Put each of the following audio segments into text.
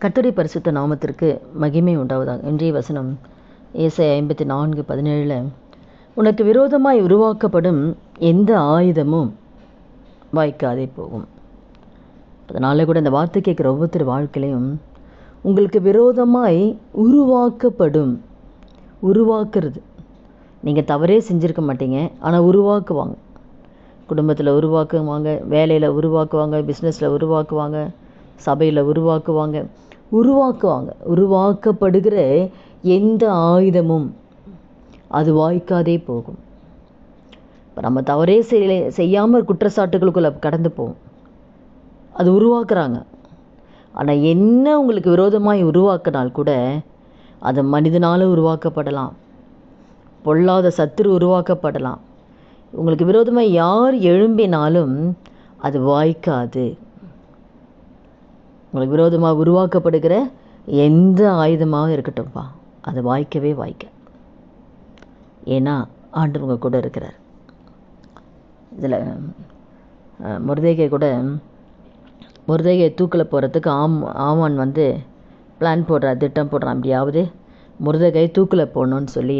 கர்த்தருடைய பரிசுத்த நாமத்திற்கு மகிமை உண்டாவதாக. இன்றைய வசனம் ஏசாயா 54:17 உனக்கு விரோதமாய் உருவாக்கப்படும் எந்த ஆயுதமும் வாய்க்காதே போகும். அதனால கூட இந்த வார்த்தை கேட்குற ஒவ்வொருத்தர் வாழ்க்கையிலையும் உங்களுக்கு விரோதமாய் உருவாக்குறது நீங்கள் தவறே செஞ்சுருக்க மாட்டீங்க, ஆனால் உருவாக்குவாங்க. குடும்பத்தில் உருவாக்குவாங்க, வேலையில் உருவாக்குவாங்க, பிஸ்னஸில் உருவாக்குவாங்க, சபையில் உருவாக்கப்படுகிற எந்த ஆயுதமும் அது வாய்க்காதே போகும். இப்போ நம்ம தவறே செய்யாமல் குற்றச்சாட்டுகளுக்குள்ளே கடந்து போவோம். அது உருவாக்குறாங்க. ஆனால் என்ன உங்களுக்கு விரோதமாய் உருவாக்கினால் கூட அது மனிதனால் உருவாக்கப்படலாம், பொல்லாத சத்துரு உருவாக்கப்படலாம். உங்களுக்கு விரோதமாக யார் எழும்பினாலும் அது வாய்க்காது. உங்களுக்கு விரோதமாக உருவாக்கப்படுகிற எந்த ஆயுதமாக இருக்கட்டும்ப்பா, அது வாய்க்கவே வாய்க்க. ஏன்னா ஆண்டவர் உங்கள் கூட இருக்கிறார். இதில் மொர்தெகாயை தூக்கில் போகிறதுக்கு ஆமான் பிளான் போடுறார், திட்டம் போடுறான். அப்படியாவது மொர்தெகாயை தூக்கில் போடணுன்னு சொல்லி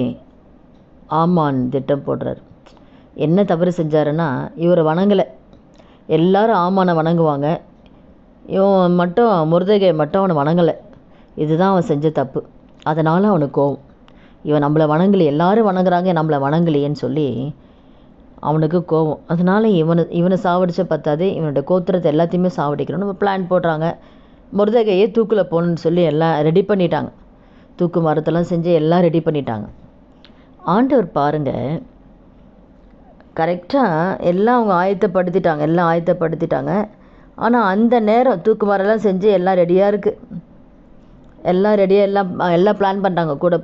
ஆமான் திட்டம் போடுறார். என்ன தவறு செஞ்சாருன்னா, இவரை வணங்கலை. எல்லாரும் ஆமானை வணங்குவாங்க, இவன் மட்டும் மொர்தெகாயை மட்டும் அவனை வணங்கலை. இதுதான் அவன் செஞ்ச தப்பு. அதனால் அவனுக்கு கோவம். இவன் நம்மளை வணங்கலை, எல்லாரும் வணங்குறாங்க, நம்மளை வணங்கலையேன்னு சொல்லி அவனுக்கு கோவம். அதனால் இவனை சாவடிச்ச பத்தாது, இவனோட கோத்திரத்தை எல்லாத்தையுமே சாவடிக்கணும்னு பிளான் போடுறாங்க. மொர்தெகாயை தூக்கில் போகணுன்னு சொல்லி எல்லாம் ரெடி பண்ணிட்டாங்க. தூக்கு மரத்தெல்லாம் செஞ்சு எல்லாம் ரெடி பண்ணிட்டாங்க. ஆண்டவர் பாருங்கள், கரெக்டாக எல்லாம் அவங்க ஆயத்தப்படுத்திட்டாங்க. ஆனால் அந்த நேரம் தூக்கு மரம்லாம் செஞ்சு எல்லாம் ரெடியாக இருக்குது, எல்லாம் ரெடியாக எல்லாம் பிளான் பண்ணுறாங்க. கூட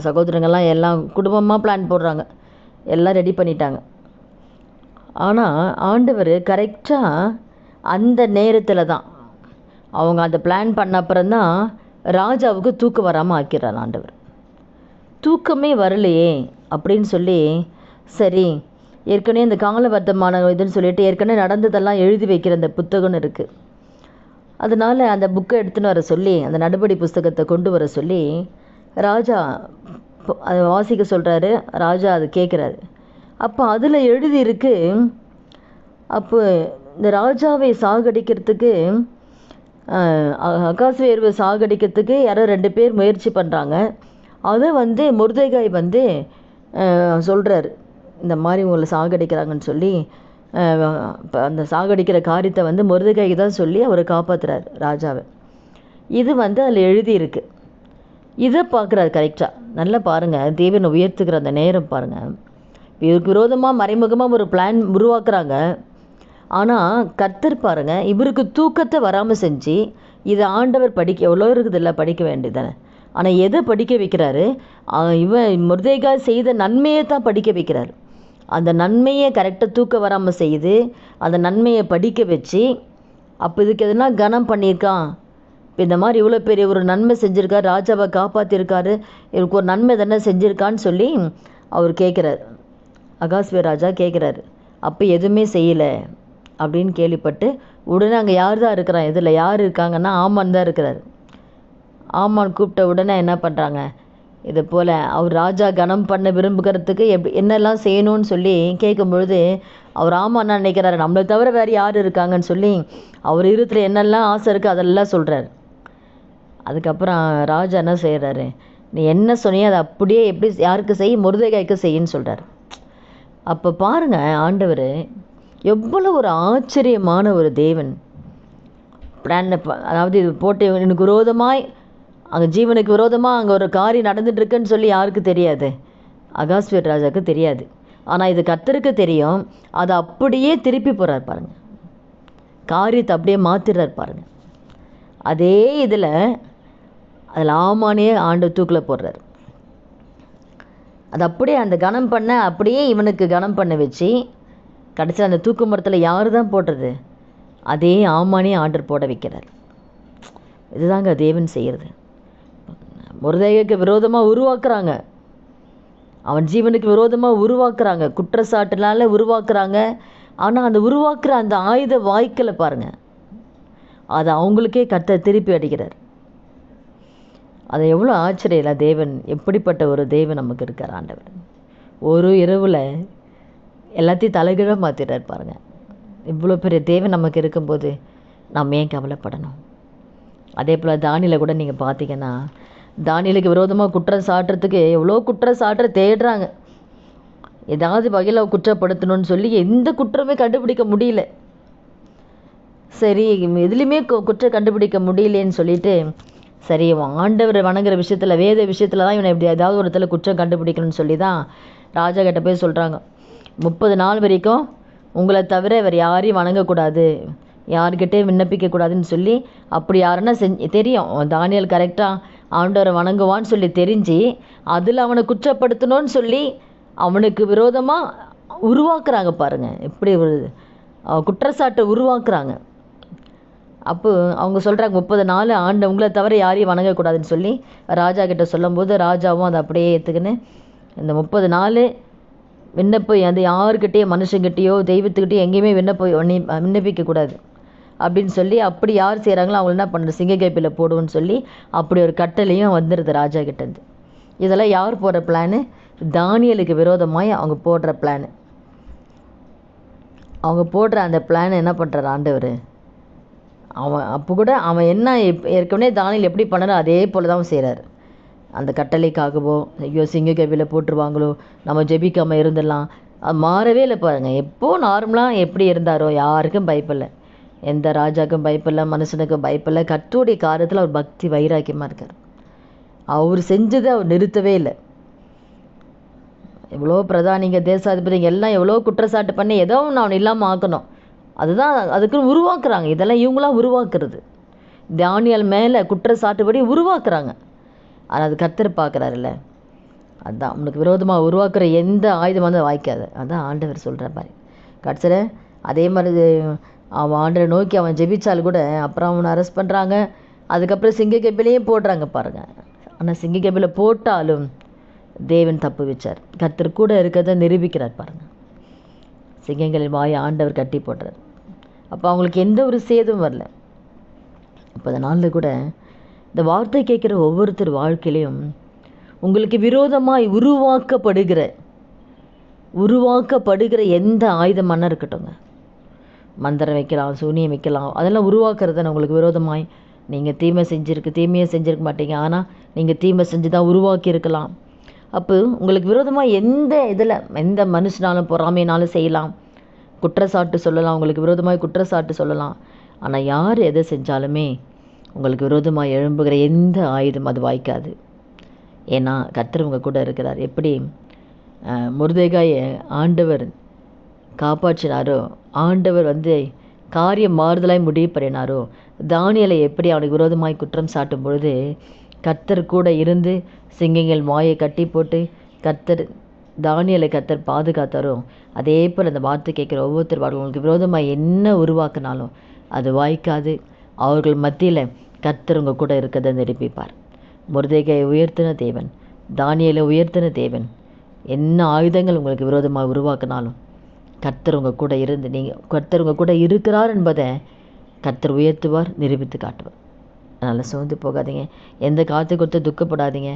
சகோதரங்கள்லாம் எல்லாம் குடும்பமாக பிளான் போடுறாங்க, எல்லாம் ரெடி பண்ணிட்டாங்க. ஆனால் ஆண்டவர் கரெக்டாக அந்த நேரத்தில் தான், அவங்க அந்த பிளான் பண்ண அப்புறம்தான் ராஜாவுக்கு தூக்கம் வராமல் ஆக்கிறார் ஆண்டவர். தூக்கமே வரலையே அப்படின்னு சொல்லி, சரி ஏற்கனவே இந்த கால வர்த்தமான இதுன்னு சொல்லிட்டு ஏற்கனவே நடந்ததெல்லாம் எழுதி வைக்கிற அந்த புத்தகம்னு இருக்குது. அதனால் அந்த புக்கை எடுத்துன்னு வர சொல்லி, அந்த நடபடி புஸ்தகத்தை கொண்டு வர சொல்லி ராஜா அதை வாசிக்க சொல்கிறாரு. ராஜா அது கேட்குறாரு. அப்போ அதில் எழுதியிருக்கு, அப்போ இந்த ராஜாவை சாகடிக்கிறதுக்கு, அகாஸ்வேருவை சாகடிக்கிறதுக்கு யாரோ 2 பேர் முயற்சி பண்ணுறாங்க. அதை மொர்தெகாய் சொல்கிறார், இந்த மாதிரி உங்களை சாகடிக்கிறாங்கன்னு சொல்லி. அந்த சாகடிக்கிற காரியத்தை மொர்தெகாய்க்கு தான் சொல்லி அவரை காப்பாற்றுறார் ராஜாவை. இது அதில் எழுதியிருக்கு. இதை பார்க்குறாரு கரெக்டாக. நல்லா பாருங்கள், தேவனை உயர்த்துக்கிற அந்த நேரம் பாருங்கள். இவருக்கு விரோதமாக மறைமுகமாக ஒரு பிளான் உருவாக்குறாங்க. ஆனால் கர்த்தர் பாருங்கள், இவருக்கு தூக்கத்தை வராமல் செஞ்சு இதை ஆண்டவர் எவ்வளோ இருக்குதில்ல, படிக்க வேண்டியதானே. ஆனால் எதை படிக்க வைக்கிறாரு? மொர்தெகாய் செய்த நன்மையை தான் படிக்க வைக்கிறார். அந்த நன்மையை கரெக்டாக தூக்க வராமல் செய்து அந்த நன்மையை படிக்க வச்சு, அப்போ இதுக்கு எதுனா கனம் பண்ணியிருக்கான், இப்போ இந்த மாதிரி இவ்வளோ பெரிய ஒரு நன்மை செஞ்சுருக்காரு, ராஜாவை காப்பாற்றிருக்காரு, இவருக்கு ஒரு நன்மை தானே செஞ்சுருக்கான்னு சொல்லி அவர் கேட்குறாரு. அகாஸ்வேரு ராஜா கேட்குறாரு. அப்போ எதுவுமே செய்யலை அப்படின்னு கேள்விப்பட்டு உடனே அங்கே யார் தான் இருக்கிறான், இதில் யார் இருக்காங்கன்னா ஆமான் தான் இருக்கிறார். ஆமான் கூப்பிட்ட உடனே என்ன பண்ணுறாங்க, இது போல் அவர் ராஜா கனம் பண்ண விரும்புகிறதுக்கு என்னெல்லாம் செய்யணும்னு சொல்லி கேட்கும் பொழுது, அவர் ஆமான்னு நினைக்கிறாரு, நம்மளை தவிர வேறு யார் இருக்காங்கன்னு சொல்லி அவர் இருத்தில் என்னெல்லாம் ஆசை இருக்குது அதெல்லாம் சொல்கிறார். அதுக்கப்புறம் ராஜா என்ன செய்கிறாரு, நீ என்ன சொன்னியோ அதை அப்படியே எப்படி யாருக்கு செய், மொர்தெகாய்க்கு செய்யின்னு சொல்கிறார். அப்போ பாருங்கள், ஆண்டவர் எவ்வளோ ஒரு ஆச்சரியமான ஒரு தேவன். பிளான் அதாவது இது போட்டு எனக்கு விரோதமாய், அங்கே ஜீவனுக்கு விரோதமாக அங்கே ஒரு காரியம் நடந்துட்டுருக்குன்னு சொல்லி யாருக்கு தெரியாது? அகாஸ்வேரு ராஜாவுக்கு தெரியாது. ஆனால் இது கர்த்தருக்கு தெரியும். அதை அப்படியே திருப்பி போகிறார் பாருங்கள், காரியத்தை அப்படியே மாற்றிடுறார் பாருங்கள். அதே அதில் ஆமானே ஆண்டு தூக்கில் போடுறார். அது அப்படியே அந்த கனம் பண்ண அப்படியே இவனுக்கு கனம் பண்ண வச்சு கடைசியில் அந்த தூக்கு மரத்தில் யார் தான் போடுறது? அதே ஆமானே ஆர்டர் போட வைக்கிறார். இதுதாங்க தேவன் செய்கிறது. மொர்தெகாய்க்கு விரோதமாக உருவாக்குறாங்க, அவன் ஜீவனுக்கு விரோதமாக உருவாக்குறாங்க, குற்றச்சாட்டுனால உருவாக்குறாங்க. ஆனால் அந்த உருவாக்குற அந்த ஆயுத வாய்க்கலை பாருங்கள், அதை அவங்களுக்கே கர்த்தர் திருப்பி அடிக்கிறார். அது எவ்வளோ ஆச்சரியம் இல்லை? தேவன் எப்படிப்பட்ட ஒரு தேவன் நமக்கு இருக்கார் ஆண்டவர். ஒரு இரவில் எல்லாத்தையும் தலைகீழாக மாற்றிட்டார் பாருங்கள். இவ்வளோ பெரிய தேவன் நமக்கு இருக்கும்போது நம்ம ஏன் கவலைப்படணும்? அதே போல் தானியேலை கூட நீங்கள் பார்த்தீங்கன்னா, தானியேலுக்கு விரோதமாக குற்றம் சாட்டுறதுக்கு எவ்வளோ குற்றம் சாட்டுற தேடுறாங்க. ஏதாவது வகையில் குற்றப்படுத்தணும்னு சொல்லி எந்த குற்றமே கண்டுபிடிக்க முடியல. சரி, எதுலேயுமே குற்றம் கண்டுபிடிக்க முடியலேன்னு சொல்லிட்டு, சரி ஆண்டவர் வணங்குற விஷயத்தில், வேத விஷயத்தில் தான் இவனை எப்படி ஏதாவது ஒரு இடத்துல குற்றம் கண்டுபிடிக்கணும்னு சொல்லி தான் ராஜா கிட்ட போய் சொல்கிறாங்க, 30 நாள் வரைக்கும் உங்களை தவிர வேறு யாரையும் வணங்கக்கூடாது, யார்கிட்டையும் விண்ணப்பிக்கக்கூடாதுன்னு சொல்லி. அப்படி யாருன்னா தெரியும் தானியேல் கரெக்டாக ஆண்டவரை வணங்குவான்னு சொல்லி தெரிஞ்சு, அதில் அவனை குற்றப்படுத்தணும்னு சொல்லி அவனுக்கு விரோதமாக உருவாக்குறாங்க பாருங்கள். எப்படி ஒரு குற்றச்சாட்டை உருவாக்குறாங்க. அப்போ அவங்க சொல்கிறாங்க, 30 நாள் உங்களை தவிர யாரையும் வணங்கக்கூடாதுன்னு சொல்லி ராஜா கிட்ட சொல்லும்போது, ராஜாவும் அதை அப்படியே ஏற்றுக்கின்னு இந்த 30 நாள் விண்ணப்பம் அது யாருக்கிட்டேயோ மனுஷங்கிட்டேயோ தெய்வத்துக்கிட்டேயோ எங்கேயுமே விண்ணப்பிக்கக்கூடாது அப்படின்னு சொல்லி, அப்படி யார் செய்கிறாங்களோ அவங்க என்ன பண்ணுறது, சிங்கக்கேப்பில் போடுவோன்னு சொல்லி அப்படி ஒரு கட்டளையும் வந்துடுது ராஜா கிட்டேருந்து. இதெல்லாம் யார் போடுற பிளானு? தானியேலுக்கு விரோதமாய் அவங்க போடுற பிளானு. அவங்க போடுற அந்த பிளானை என்ன பண்ணுறாரு ஆண்டவர்? அவன் அப்போ கூட அவன் என்ன ஏற்கனவே தானியேல் எப்படி பண்ணாரோ அதே போல் தான் அவன் செய்கிறார். அந்த கட்டளைக்காகவோ, ஐயோ சிங்கக்கேபியில் போட்டுருவாங்களோ, நம்ம ஜெபிக்காமல் இருந்துடலாம், அது மாறவே இல்லை பாருங்கள். எப்போது நார்மலாக எப்படி இருந்தாரோ, யாருக்கும் பயப்படலை, எந்த ராஜாவுக்கும் பயப்படலை, மனுஷனுக்கும் பயப்படலை. கர்த்தருடைய காரியத்தில் அவர் பக்தி வைராக்கியமாக இருக்கார். அவர் செஞ்சதை அவர் நிறுத்தவே இல்லை. எவ்வளோ பிரதானிங்க, தேசாதிபதிங்க எல்லாம் எவ்வளோ குற்றச்சாட்டு பண்ணி ஏதோ ஒன்று அவன் இல்லாமல் ஆக்கணும், அதுதான் அதுக்குன்னு உருவாக்குறாங்க. இதெல்லாம் இவங்களாம் உருவாக்குறது. தானியேல் மேலே குற்றச்சாட்டுபடி உருவாக்குறாங்க. ஆனால் அது கர்த்தர் பார்க்குறாருல்ல. அதுதான் அவனுக்கு விரோதமாக உருவாக்குற எந்த ஆயுதம் வந்து வாய்க்காது. அதுதான் ஆண்டவர் சொல்கிற மாதிரி. கடைசியில் அதே மாதிரி அவன் ஆண்டரை நோக்கி அவன் ஜெபிச்சால் கூட அப்புறம் அவனை அரெஸ்ட் பண்ணுறாங்க. அதுக்கப்புறம் சிங்கக்கேபிலையே போடுறாங்க பாருங்கள். ஆனால் சிங்கக்கேபில் போட்டாலும் தேவன் தப்பு வச்சார். கர்த்தர் கூட இருக்கிறத நிரூபிக்கிறார் பாருங்கள். சிங்கங்களின் வாயை ஆண்டவர் கட்டி போடுறார். அப்போ அவங்களுக்கு எந்த ஒரு சேதம் வரல. அப்போ அந்த நாளில் கூட இந்த வார்த்தை கேட்குற ஒவ்வொருத்தர் வாழ்க்கையிலையும் உங்களுக்கு விரோதமாய் உருவாக்கப்படுகிற எந்த ஆயுதமான இருக்கட்டும்ங்க, மந்திரம் வைக்கலாம், சூனியம் வைக்கலாம், அதெல்லாம் உருவாக்குறது உங்களுக்கு விரோதமாய். நீங்கள் தீமையை செஞ்சுருக்க மாட்டீங்க, ஆனால் நீங்கள் தீமை செஞ்சு தான் உருவாக்கி இருக்கலாம். அப்போ உங்களுக்கு விரோதமாக எந்த மனுஷனாலும் பொறாமையினாலும் செய்யலாம், குற்றச்சாட்டு சொல்லலாம், உங்களுக்கு விரோதமாக குற்றச்சாட்டு சொல்லலாம். ஆனால் யார் எதை செஞ்சாலுமே உங்களுக்கு விரோதமாக எழும்புகிற எந்த ஆயுதம் அது வாய்க்காது. ஏன்னா கர்த்தர் உங்கள் கூட இருக்கிறார். எப்படி மொர்தெகாயை ஆண்டவர் காப்பாற்றினாரோ, ஆண்டவர் காரியம் மாறுதலாய் முடிவு பண்ணினாரோ, தானியேலை எப்படி அவனுக்கு விரோதமாய் குற்றம் சாட்டும் பொழுது கர்த்தர் கூட இருந்து சிங்கங்கள் வாயை கட்டி போட்டு தானியேலை கர்த்தர் பாதுகாத்தாரோ, அதே போல் அந்த வார்த்தை கேட்குற ஒவ்வொருத்தர் உங்களுக்கு விரோதமாக என்ன உருவாக்குனாலும் அது வாய்க்காது. அவர்கள் மத்தியில் கர்த்தர் உங்கள் கூட இருக்கிறத நிரூபிப்பார். மொர்தெகாயை உயர்த்தின தேவன், தானியேலை உயர்த்தின தேவன், என்ன ஆயுதங்கள் உங்களுக்கு விரோதமாக உருவாக்கினாலும் கர்த்தர் உங்கள் கூட இருந்து கர்த்தர் உங்கள் கூட இருக்கிறார் என்பதை கர்த்தர் உயர்த்துவார், நிரூபித்து காட்டுவார். அதனால் சோர்ந்து போகாதீங்க, எந்த காத்து கொடுத்து துக்கப்படாதீங்க.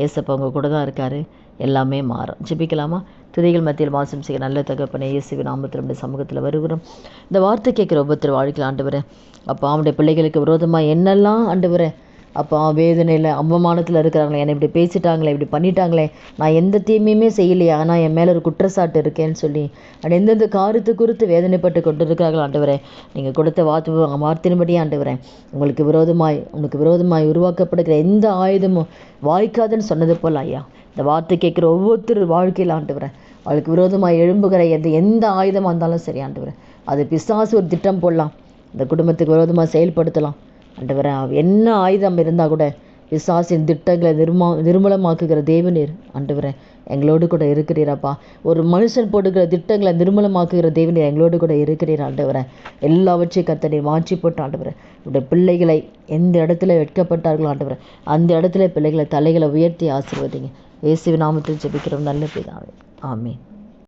ஏசப்பா உங்கள் கூட தான் இருக்கார், எல்லாமே மாறும். ஜெபிக்கலாமா? துதிகள் மத்தியில் வாசம் செய்ய நல்ல தகப்பனே, இயேசுவின் நாமத்தில் நம்முடைய சமூகத்தில் வருகிறோம். இந்த வார்த்தை கேட்குற ஒவ்வொருத்தர் வாழ்க்கையில் ஆண்டவரே, அப்போ அவனுடைய பிள்ளைகளுக்கு விரோதமாக என்னெல்லாம் ஆண்டவரே அப்போ வேதனையில் அவமானத்தில் இருக்கிறாங்களே, என்னை இப்படி பேசிட்டாங்களே, இப்படி பண்ணிட்டாங்களே, நான் எந்த தீமையுமே செய்யலையே, ஆனால் என் மேலே ஒரு குற்றச்சாட்டு இருக்கேன்னு சொல்லி எந்தெந்த காரியத்தை குறித்து வேதனைப்பட்டு கொண்டு இருக்கிறார்கள் ஆண்டவரே, நீங்கள் கொடுத்த வார்த்தையின்படியே ஆண்டவரே, உனக்கு விரோதமாய் உருவாக்கப்படுகிற எந்த ஆயுதமும் வாய்க்காதுன்னு சொன்னது போல் ஐயா, இந்த வார்த்தை கேட்குற ஒவ்வொருத்தர் வாழ்க்கையில் ஆண்டவரே, அவளுக்கு விரோதமாக எழும்புகிற எந்த ஆயுதமாக இருந்தாலும் சரி ஆண்டவரே, அது பிசாசு ஒரு திட்டம் போடலாம், இந்த குடும்பத்துக்கு விரோதமாக செயல்படுத்தலாம் ஆண்டவரே. என்ன ஆயுதம் இருந்தால் கூட பிசாசின் திட்டங்களை நிர்மூலமாக்குகிற தேவனீர் ஆண்டவரே, எங்களோடு கூட இருக்கிறீராப்பா. ஒரு மனுஷன் போடுகிற திட்டங்களை நிர்மூலமாக்குகிற தேவனீர் எங்களோடு கூட இருக்கிறீர் ஆண்டவரே. எல்லாவற்றையும் கர்த்தரை மாற்றி போட்டு ஆண்டவரே, உடைய பிள்ளைகளை எந்த இடத்துல வெட்கப்பட்டார்களோ ஆண்டவரே, அந்த இடத்துல பிள்ளைகளை தலைகளை உயர்த்தி ஆசீர்வதிங்க. இயேசுவின் நாமத்தில் ஜெபிக்கிறோம் நல்ல பிதாவே, ஆமென்.